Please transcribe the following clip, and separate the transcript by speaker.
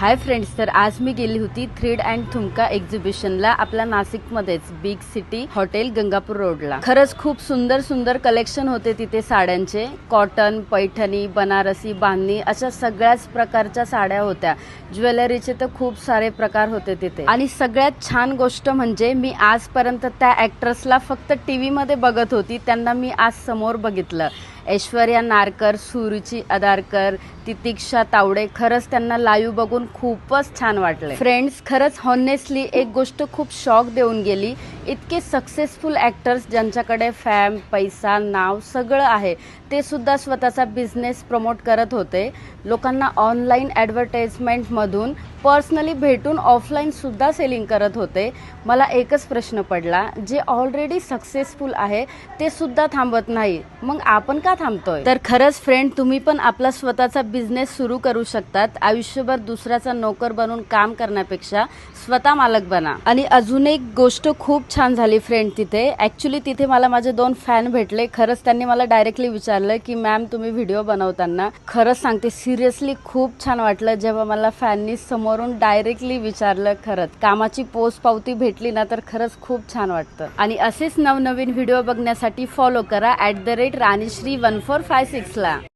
Speaker 1: Hi friends, तर आज मी गेली होती थ्रेड अँड थुमका एक्झिबिशनला आपल्या नाशिकमध्येच बिग सिटी हॉटेल गंगापूर रोडला। खरंच खूप सुंदर सुंदर कलेक्शन होते तिथे साड्यांचे। कॉटन, पैठणी, बनारसी, बांधणी अशा सगळ्याच प्रकारच्या साड्या होत्या। ज्वेलरीचे तर खूप सारे प्रकार होते तिथे। आणि सगळ्यात छान गोष्ट म्हणजे मी आजपर्यंत त्या ॲक्ट्रेसला फक्त टीव्ही मध्ये बघत होती, त्यांना मी आज समोर बघितलं। ऐश्वर्या नारकर, सुरुची अदारकर, तितिक्षा तावडे। खरंच त्यांना लाईव्ह बघून खूपच छान वाटले। फ्रेंड्स, खरंच हॉनेस्टली एक गोष्ट खूप शॉक देऊन गेली। इतके सक्सेसफुल ॲक्टर्स ज्यांच्याकडे फॅम, पैसा, नाव सगळं आहे, ते सुद्धा स्वतःचा बिझनेस प्रमोट करत होते। लोकांना ऑनलाईन ॲडव्हर्टाइजमेंटमधून पर्सनली भेटून ऑफलाईन सुद्धा सेलिंग करत होते। मला एकच प्रश्न पडला, जे ऑलरेडी सक्सेसफुल आहे ते सुद्धा थांबत नाही, मग आपण का थांबतोय? तर खरंच फ्रेंड, तुम्ही पण आपला स्वतःचा बिझनेस सुरू करू शकतात। आयुष्यभर दुसऱ्याचा नोकर बनून काम करण्यापेक्षा स्वतः मालक बना। आणि अजून एक गोष्ट खूप छान झाली फ्रेंड तिथे। ॲक्च्युली तिथे मला माझे 2 फॅन भेटले। खरंच त्यांनी मला डायरेक्टली विचारलं की मॅम, तुम्ही व्हिडिओ बनवताना, खरंच सांगते सिरियसली खूप छान वाटलं जेव्हा मला फॅननी समोरून डायरेक्टली विचारलं। खरंच कामाची पोच पावती भेटली ना, तर खरंच खूप छान वाटतं। आणि असेच नवनवीन व्हिडिओ बघण्यासाठी फॉलो करा @राणीश्री 1456 ला।